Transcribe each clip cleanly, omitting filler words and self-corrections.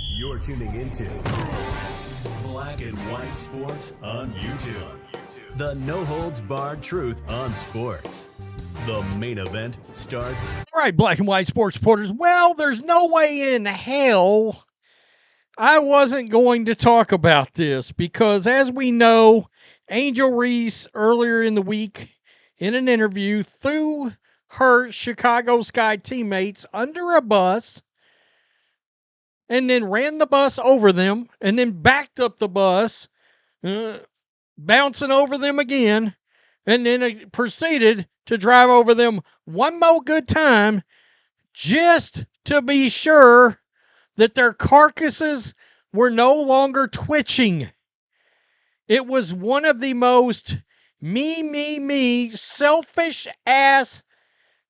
You're tuning into Black and White Sports on YouTube. The no-holds-barred truth on sports. The main event starts. All right, Black and White Sports supporters. Well, there's no way in hell I wasn't going to talk about this because, as we know, Angel Reese earlier in the week in an interview threw her Chicago Sky teammates under a bus and then ran the bus over them and then backed up the bus, bouncing over them again, and then proceeded to drive over them one more good time just to be sure that their carcasses were no longer twitching. It was one of the most me, selfish ass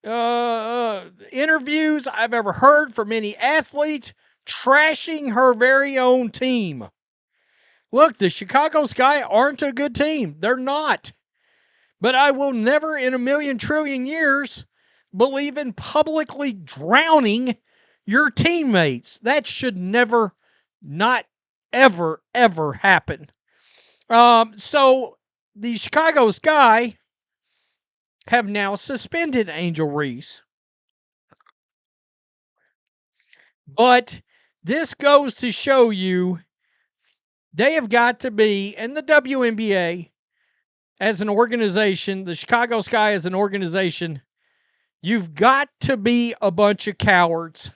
interviews I've ever heard from any athlete trashing her very own team. Look, the Chicago Sky aren't a good team. They're not. But I will never in a million trillion years believe in publicly drowning your teammates. That should never, not ever, ever happen. So the Chicago Sky have now suspended Angel Reese. But this goes to show you they have got to be, and the WNBA as an organization, the Chicago Sky as an organization, you've got to be a bunch of cowards.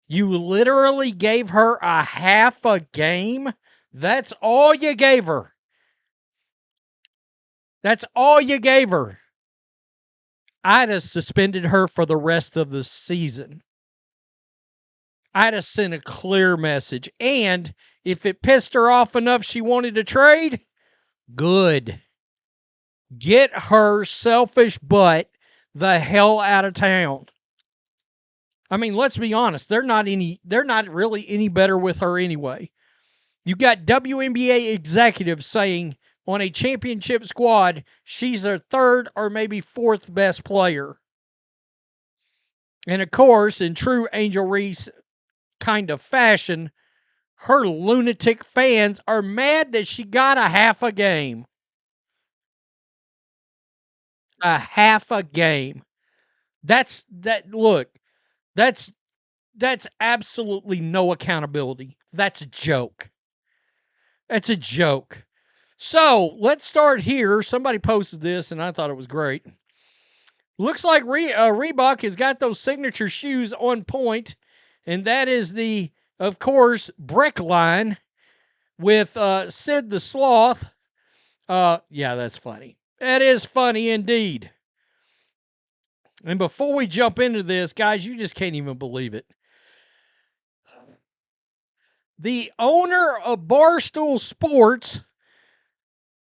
You literally gave her a half a game. That's all you gave her. That's all you gave her. I'd have suspended her for the rest of the season. I'd have sent a clear message. And if it pissed her off enough she wanted to trade, good. Get her selfish butt the hell out of town. I mean, let's be honest. They're not really any better with her anyway. You got WNBA executives saying on a championship squad, she's their third or maybe fourth best player. And of course, in true Angel Reese kind of fashion, her lunatic fans are mad that she got a half a game. A half a game. That's absolutely no accountability. That's a joke. That's a joke. So let's start here. Somebody posted this and I thought it was great. Looks like Reebok has got those signature shoes on point. And that is the, of course, Brick line with Sid the Sloth. Yeah, that's funny. That is funny indeed. And before we jump into this, guys, you just can't even believe it. The owner of Barstool Sports,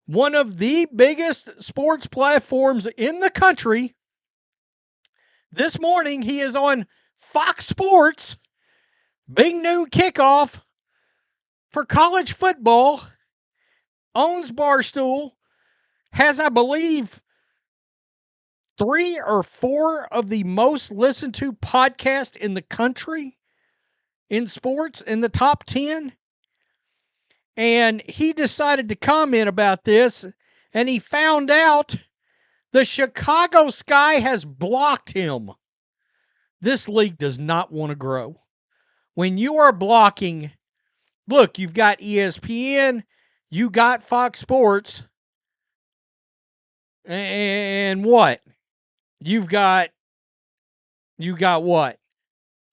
one of the biggest sports platforms in the country, this morning he is on Fox Sports, big noon kickoff for college football, owns Barstool, has, I believe, 3 or 4 of the most listened to podcasts in the country in sports, in the top 10. And he decided to comment about this, and he found out the Chicago Sky has blocked him. This league does not want to grow. When you are blocking, look, you've got ESPN, you got Fox Sports, and what? You got what?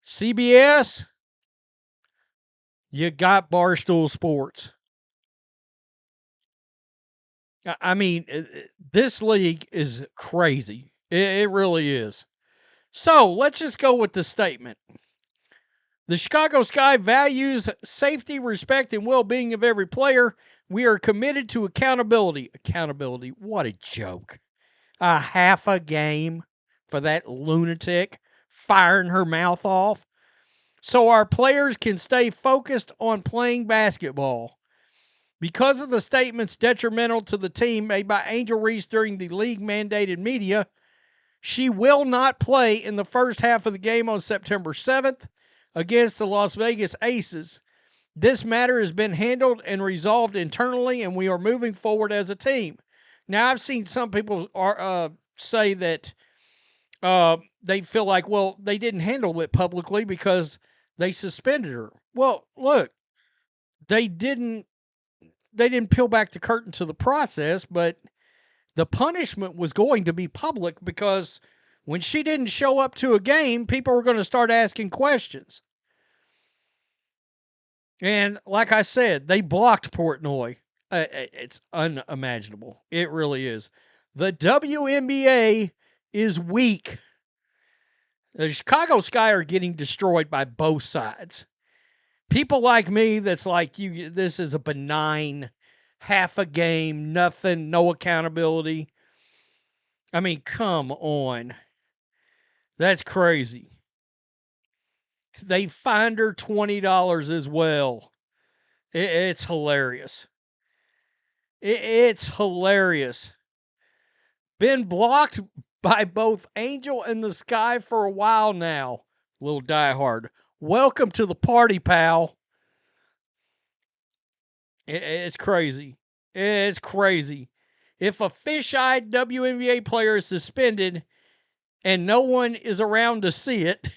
CBS? You got Barstool Sports. I mean, this league is crazy. It really is. So let's just go with the statement. The Chicago Sky values safety, respect, and well-being of every player. We are committed to accountability. Accountability, what a joke. A half a game for that lunatic firing her mouth off. So our players can stay focused on playing basketball. Because of the statements detrimental to the team made by Angel Reese during the league-mandated media, she will not play in the first half of the game on September 7th. against the Las Vegas Aces. This matter has been handled and resolved internally, and we are moving forward as a team. Now, I've seen some people say that they feel like, well, they didn't handle it publicly because they suspended her. Well, look, they didn't peel back the curtain to the process, but the punishment was going to be public because when she didn't show up to a game, people were going to start asking questions. And like I said, they blocked Portnoy. It's unimaginable. It really is. The WNBA is weak. The Chicago Sky are getting destroyed by both sides. People like me that's like, this is a benign, half a game, nothing, no accountability. I mean, come on. That's crazy. They fined her $20 as well. It's hilarious. It's hilarious. Been blocked by both Angel and the Sky for a while now. Little diehard. Welcome to the party, pal. It's crazy. It's crazy. If a fish-eyed WNBA player is suspended and no one is around to see it,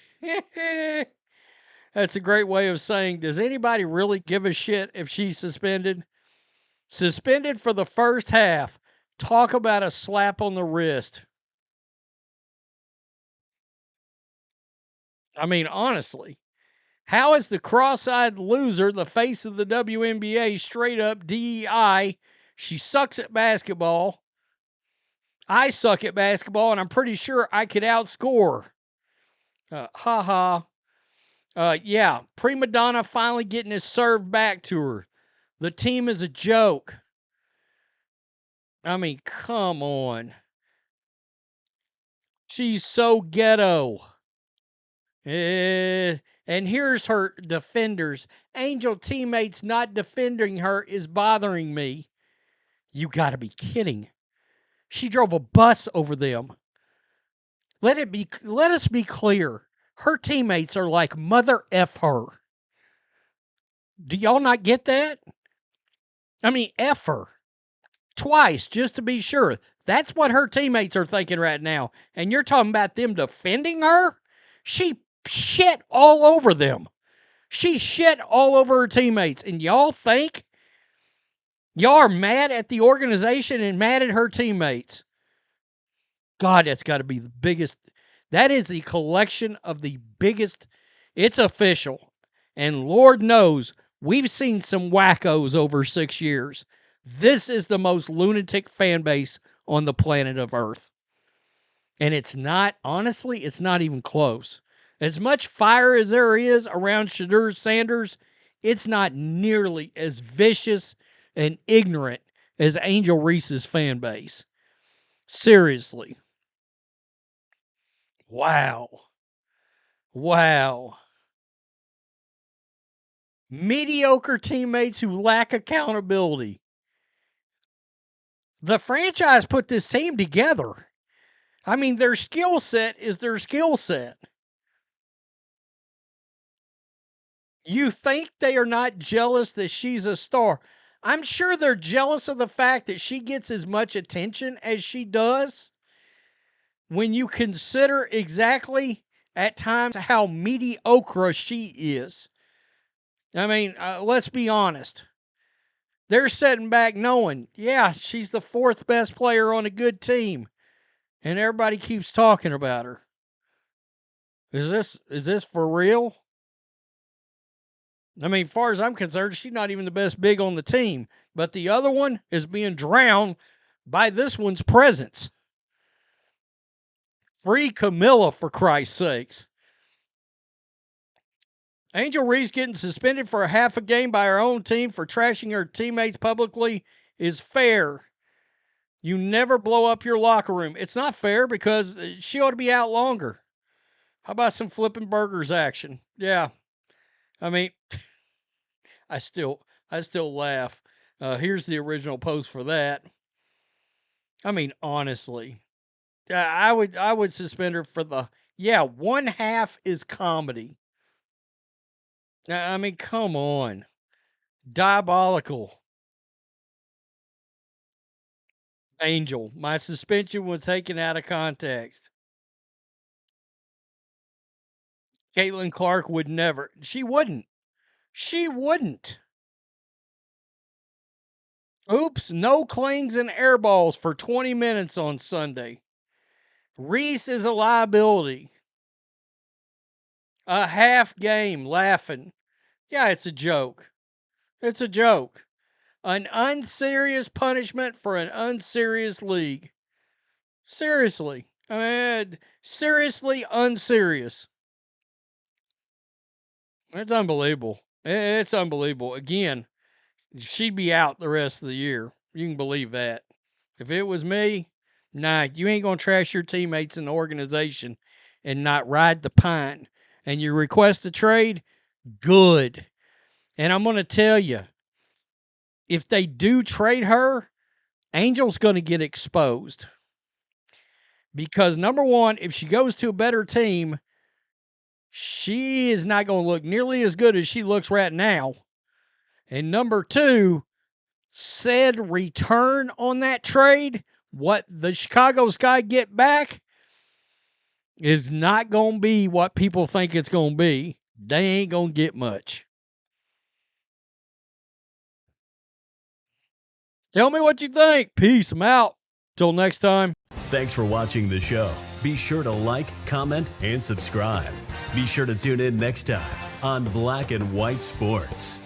that's a great way of saying, does anybody really give a shit if she's suspended? Suspended for the first half. Talk about a slap on the wrist. I mean, honestly, how is the cross-eyed loser the face of the WNBA straight up DEI? She sucks at basketball. I suck at basketball, and I'm pretty sure I could outscore. Yeah, prima donna finally getting his served back to her. The team is a joke. I mean, come on. She's so ghetto. And here's her defenders. Angel teammates not defending her is bothering me. You gotta be kidding. She drove a bus over them. Let us be clear. Her teammates are like mother F her. Do y'all not get that? I mean, F her. Twice, just to be sure. That's what her teammates are thinking right now. And you're talking about them defending her? She shit all over them. She shit all over her teammates. And y'all think y'all are mad at the organization and mad at her teammates? God, that's got to be the biggest. That is the collection of the biggest. It's official. And Lord knows, we've seen some wackos over 6 years. This is the most lunatic fan base on the planet of Earth. And it's not, honestly, it's not even close. As much fire as there is around Shadur Sanders, it's not nearly as vicious and ignorant as Angel Reese's fan base. Seriously. Wow. Wow. Mediocre teammates who lack accountability. The franchise put this team together. I mean, their skill set is their skill set. You think they are not jealous that she's a star? I'm sure they're jealous of the fact that she gets as much attention as she does. When you consider exactly at times how mediocre she is. I mean, let's be honest. They're sitting back knowing, yeah, she's the fourth best player on a good team. And everybody keeps talking about her. Is this for real? I mean, as far as I'm concerned, she's not even the best big on the team. But the other one is being drowned by this one's presence. Free Camilla, for Christ's sakes. Angel Reese getting suspended for a half a game by her own team for trashing her teammates publicly is fair. You never blow up your locker room. It's not fair because she ought to be out longer. How about some flipping burgers action? Yeah. I mean, I still laugh. Here's the original post for that. I mean, honestly, I would suspend her for one half is comedy. I mean, come on. Diabolical. Angel. My suspension was taken out of context. Caitlin Clark would never. She wouldn't. She wouldn't. Oops, no clings and air balls for 20 minutes on Sunday. Reese is a liability. A half game laughing. Yeah, it's a joke. It's a joke. An unserious punishment for an unserious league. Seriously. I mean, seriously unserious. It's unbelievable. It's unbelievable. Again, she'd be out the rest of the year. You can believe that. If it was me, nah, you ain't going to trash your teammates in the organization and not ride the pine. And you request a trade, good. And I'm going to tell you, if they do trade her, Angel's going to get exposed. Because number one, if she goes to a better team, she is not going to look nearly as good as she looks right now. And number two, said return on that trade, what the Chicago Sky get back, is not going to be what people think it's going to be. They ain't going to get much. Tell me what you think. Peace. I'm out. Till next time. Thanks for watching the show. Be sure to like, comment, and subscribe. Be sure to tune in next time on Black and White Sports.